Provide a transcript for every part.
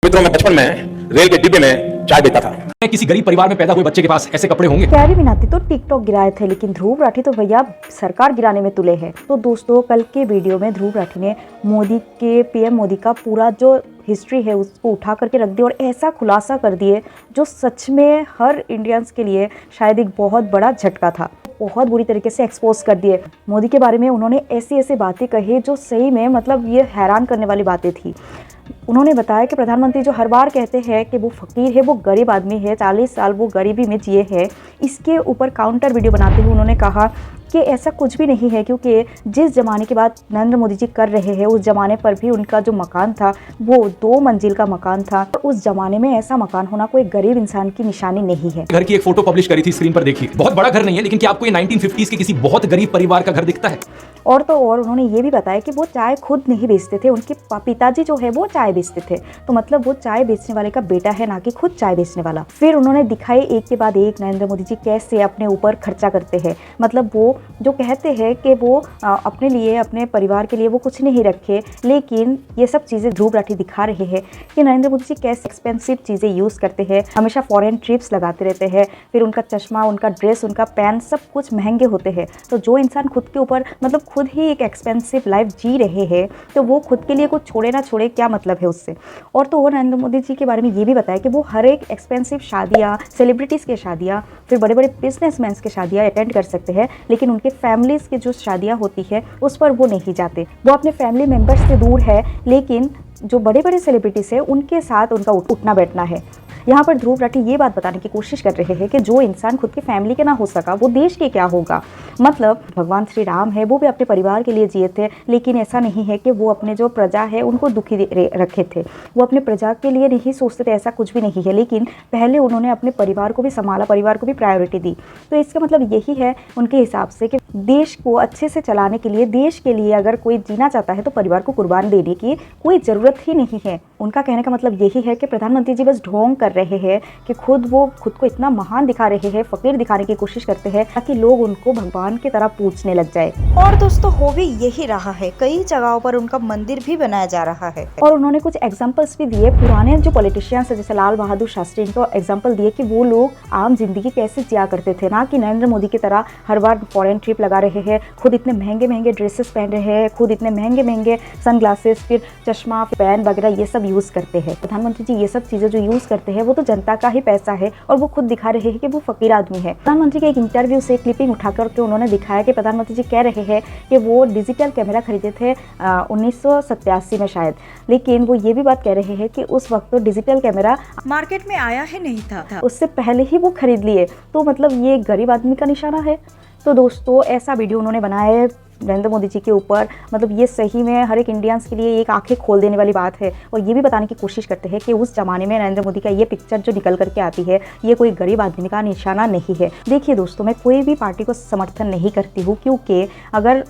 मित्रों, मैं बचपन में रेल के डिब्बे में चाय देता था। किसी गरीब परिवार में पैदा हुए बच्चे के पास ऐसे कपड़े होंगे? कैरी मिनाती तो टिकटॉक गिराए थे, लेकिन ध्रुव राठी तो भैया सरकार गिराने में तुले हैं। तो दोस्तों, कल के वीडियो में ध्रुव राठी ने पीएम मोदी का पूरा जो हिस्ट्री है उसको उठा करके रख दिया और ऐसा खुलासा कर दिए जो सच में हर इंडियंस के लिए शायद एक बहुत बड़ा झटका था। बहुत बुरी तरीके से एक्सपोज कर दिए मोदी के बारे में। उन्होंने ऐसी बातें कही जो सही में मतलब ये हैरान करने वाली बातें थी। उन्होंने बताया कि प्रधानमंत्री जो हर बार कहते हैं कि वो फ़कीर है, वो गरीब आदमी है, 40 साल वो गरीबी में जिए हैं, इसके ऊपर काउंटर वीडियो बनाते हुए उन्होंने कहा कि ऐसा कुछ भी नहीं है, क्योंकि जिस ज़माने की बात नरेंद्र मोदी जी कर रहे हैं उस ज़माने पर भी उनका जो मकान था वो 2 मंजिल का मकान था। उस ज़माने में ऐसा मकान होना कोई गरीब इंसान की निशानी नहीं है। घर की एक फोटो पब्लिश करी थी, स्क्रीन पर देखिए। बहुत बड़ा घर नहीं है, लेकिन क्या आपको ये 1950s के किसी बहुत गरीब परिवार का घर दिखता है? और तो और उन्होंने ये भी बताया कि वो चाय खुद नहीं बेचते थे, उनके पिताजी जो है वो चाय बेचते थे। तो मतलब वो चाय बेचने वाले का बेटा है, ना कि खुद चाय बेचने वाला। फिर उन्होंने दिखाई एक के बाद एक नरेंद्र मोदी जी कैसे अपने ऊपर खर्चा करते हैं। मतलब वो जो कहते हैं कि वो अपने लिए, अपने परिवार के लिए वो कुछ नहीं रखे, लेकिन ये सब चीज़ें ध्रुव राठी दिखा रहे हैं कि नरेंद्र मोदी जी कैसे एक्सपेंसिव चीज़ें यूज़ करते हैं, हमेशा फॉरेन ट्रिप्स लगाते रहते हैं। फिर उनका चश्मा, उनका ड्रेस, उनका पैन सब कुछ महंगे होते हैं। तो जो इंसान खुद के ऊपर मतलब खुद ही एक एक्सपेंसिव लाइफ जी रहे हैं, तो वो खुद के लिए कुछ छोड़े ना छोड़े, क्या मतलब है उससे। और तो और नरेंद्र मोदी जी के बारे में ये भी बताया कि वो हर एक एक्सपेंसिव शादियाँ, सेलिब्रिटीज़ के शादियाँ, फिर बड़े बड़े बिजनेसमैन के शादियाँ अटेंड कर सकते हैं, लेकिन उनके फैमिलीज़ की जो शादियाँ होती है उस पर वो नहीं जाते। वो अपने फैमिली मेम्बर्स से दूर है, लेकिन जो बड़े बड़े सेलिब्रिटीज़ है उनके साथ उनका उठना बैठना है। यहाँ पर ध्रुव राठी ये बात बताने की कोशिश कर रहे हैं कि जो इंसान खुद की फैमिली के ना हो सका वो देश के क्या होगा। मतलब भगवान श्री राम है, वो भी अपने परिवार के लिए जिए थे, लेकिन ऐसा नहीं है कि वो अपने जो प्रजा है उनको दुखी रखे थे। वो अपने प्रजा के लिए नहीं सोचते थे, ऐसा कुछ भी नहीं है, लेकिन पहले उन्होंने अपने परिवार को भी संभाला, परिवार को भी प्रायोरिटी दी। तो इसका मतलब यही है उनके हिसाब से कि देश को अच्छे से चलाने के लिए, देश के लिए अगर कोई जीना चाहता है तो परिवार को कुर्बान देने की कोई ज़रूरत ही नहीं है। उनका कहने का मतलब यही है कि प्रधानमंत्री जी बस ढोंग कर रहे हैं कि खुद को इतना महान दिखा रहे हैं, फकीर दिखाने की कोशिश करते हैं ताकि लोग उनको भगवान की तरह पूजने लग जाए। और दोस्तों, हो भी यही रहा है, कई जगहों पर उनका मंदिर भी बनाया जा रहा है। और उन्होंने कुछ एग्जांपल्स भी दिए, पुराने जो पॉलिटिशियंस है जैसे लाल बहादुर शास्त्री, इनको एग्जांपल दिए कि वो लोग आम जिंदगी कैसे जिया करते थे, ना कि नरेंद्र मोदी की तरह हर बार फॉरेन ट्रिप लगा रहे हैं, खुद इतने महंगे महंगे ड्रेसेस पहन रहे हैं, खुद इतने महंगे महंगे सनग्लासेस, फिर चश्मा, पैन वगैरह ये सब यूज़ करते हैं। प्रधानमंत्री जी ये सब चीज़ें जो यूज़ करते हैं वो तो जनता का ही पैसा है और वो खुद दिखा रहे हैं कि वो फकीर आदमी है। प्रधानमंत्री के एक इंटरव्यू से क्लिपिंग उठा करके उन्होंने दिखाया कि प्रधानमंत्री जी कह रहे हैं कि वो डिजिटल कैमरा खरीदे थे 1987 में शायद, लेकिन वो ये भी बात कह रहे हैं कि उस वक्त तो डिजिटल कैमरा मार्केट में आया ही नहीं था, उससे पहले ही वो खरीद लिए। तो मतलब ये गरीब आदमी का निशाना है। तो दोस्तों, ऐसा वीडियो उन्होंने बनाया है नरेंद्र मोदी जी के ऊपर। मतलब ये सही में हर एक इंडियंस के लिए एक आंखें खोल देने वाली बात है। और ये भी बताने की कोशिश करते हैं कि उस ज़माने में नरेंद्र मोदी का ये पिक्चर जो निकल करके आती है ये कोई गरीब आदमी का निशाना नहीं है। देखिए दोस्तों, मैं कोई भी पार्टी को समर्थन नहीं करती हूँ, क्योंकि अगर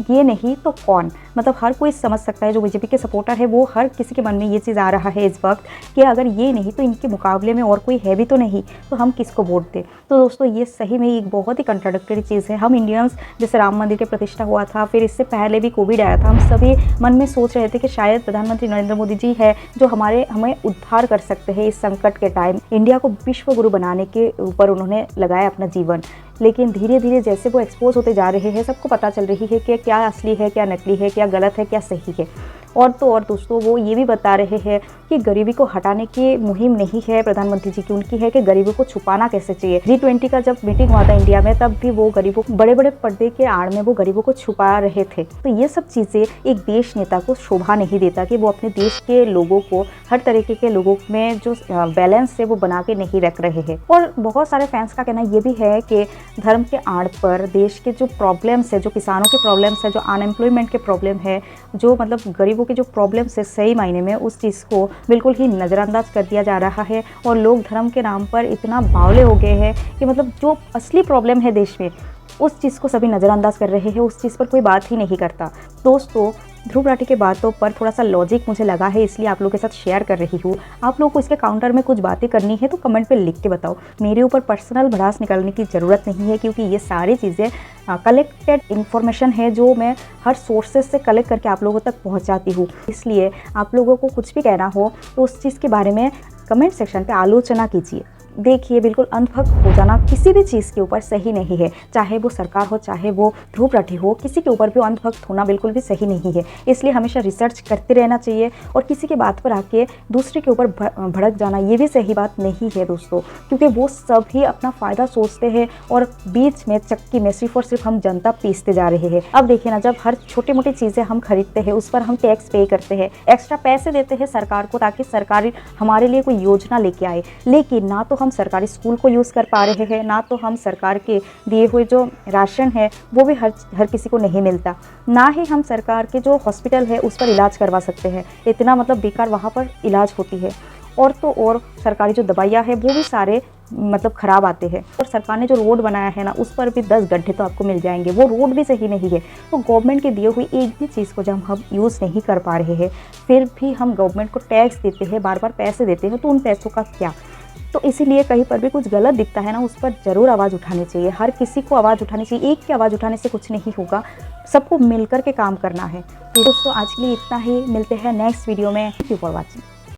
ये नहीं तो कौन, मतलब हर कोई समझ सकता है, जो बीजेपी के सपोर्टर है वो हर किसी के मन में ये चीज़ आ रहा है इस वक्त कि अगर ये नहीं तो इनके मुकाबले में और कोई है भी तो नहीं, तो हम किसको वोट दें। तो दोस्तों, ये सही में एक बहुत ही कंट्राडिक्टरी चीज़ है। हम इंडियंस, जैसे राम मंदिर की प्रतिष्ठा हुआ था, फिर इससे पहले भी कोविड आया था, हम सभी मन में सोच रहे थे कि शायद प्रधानमंत्री नरेंद्र मोदी जी है जो हमें उद्धार कर सकते हैं इस संकट के टाइम। इंडिया को विश्व गुरु बनाने के ऊपर उन्होंने लगाया अपना जीवन, लेकिन धीरे धीरे जैसे वो एक्सपोज होते जा रहे हैं, सबको पता चल रही है कि क्या असली है, क्या नकली है, क्या गलत है, क्या सही है। और तो और दोस्तों, वो ये भी बता रहे हैं कि गरीबी को हटाने की मुहिम नहीं है प्रधानमंत्री जी की, उनकी है कि गरीबी को छुपाना कैसे चाहिए। G20 का जब मीटिंग हुआ था इंडिया में, तब भी वो गरीबों को बड़े बड़े पर्दे के आड़ में वो गरीबों को छुपा रहे थे। तो ये सब चीज़ें एक देश नेता को शोभा नहीं देता कि वो अपने देश के लोगों को, हर तरीके के लोगों में जो बैलेंस है वो बना के नहीं रख रहे हैं। और बहुत सारे फैंस का कहना ये भी है कि धर्म के आड़ पर देश के जो प्रॉब्लम्स है, जो किसानों के प्रॉब्लम्स है, जो अनएम्प्लॉयमेंट के प्रॉब्लम है, जो मतलब गरीबों की जो प्रॉब्लम्स है, सही मायने में उस चीज़ को बिल्कुल ही नज़रअंदाज कर दिया जा रहा है। और लोग धर्म के नाम पर इतना बावले हो गए हैं कि मतलब जो असली प्रॉब्लम है देश में उस चीज़ को सभी नज़रअंदाज कर रहे हैं, उस चीज़ पर कोई बात ही नहीं करता। दोस्तों, ध्रुव राठी के बातों पर थोड़ा सा लॉजिक मुझे लगा है, इसलिए आप लोगों के साथ शेयर कर रही हूँ। आप लोगों को इसके काउंटर में कुछ बातें करनी है तो कमेंट पे लिख के बताओ। मेरे ऊपर पर्सनल भड़ास निकालने की ज़रूरत नहीं है, क्योंकि ये सारी चीज़ें कलेक्टेड इन्फॉर्मेशन है जो मैं हर सोर्सेज से कलेक्ट करके आप लोगों तक पहुँचाती हूँ। इसलिए आप लोगों को कुछ भी कहना हो तो उस चीज़ के बारे में कमेंट सेक्शन पे आलोचना कीजिए। देखिए, बिल्कुल अंधभक्त हो जाना किसी भी चीज़ के ऊपर सही नहीं है, चाहे वो सरकार हो, चाहे वो ध्रुव राठी हो, किसी के ऊपर भी अंधभक्त होना बिल्कुल भी सही नहीं है। इसलिए हमेशा रिसर्च करते रहना चाहिए, और किसी की बात पर आके दूसरे के ऊपर भड़क जाना ये भी सही बात नहीं है दोस्तों, क्योंकि वो सभी अपना फ़ायदा सोचते हैं और बीच में चक्की में सिर्फ और सिर्फ हम जनता पीसते जा रहे हैं। अब देखिए ना, जब हर छोटी मोटी चीज़ें हम खरीदते हैं उस पर हम टैक्स पे करते हैं, एक्स्ट्रा पैसे देते हैं सरकार को ताकि सरकार हमारे लिए कोई योजना लेके आए, लेकिन ना तो हम सरकारी स्कूल को यूज़ कर पा रहे हैं, ना तो हम सरकार के दिए हुए जो राशन है वो भी हर किसी को नहीं मिलता, ना ही हम सरकार के जो हॉस्पिटल है उस पर इलाज करवा सकते हैं। इतना मतलब बेकार वहाँ पर इलाज होती है, और तो और सरकारी जो दवाइयाँ है वो भी सारे मतलब ख़राब आते हैं। और सरकार ने जो रोड बनाया है ना उस पर भी 10 गड्ढे तो आपको मिल जाएंगे, वो रोड भी सही नहीं है। तो गवर्नमेंट के दिए हुई एक भी चीज़ को जब हम यूज़ नहीं कर पा रहे हैं, फिर भी हम गवर्नमेंट को टैक्स देते हैं, बार बार पैसे देते हैं, तो उन पैसों का क्या? तो इसीलिए कहीं पर भी कुछ गलत दिखता है ना, उस पर ज़रूर आवाज़ उठानी चाहिए। हर किसी को आवाज़ उठानी चाहिए, एक की आवाज़ उठाने से कुछ नहीं होगा, सबको मिलकर के काम करना है। तो दोस्तों आज के लिए इतना ही, मिलते हैं नेक्स्ट वीडियो में। Thank you for watching.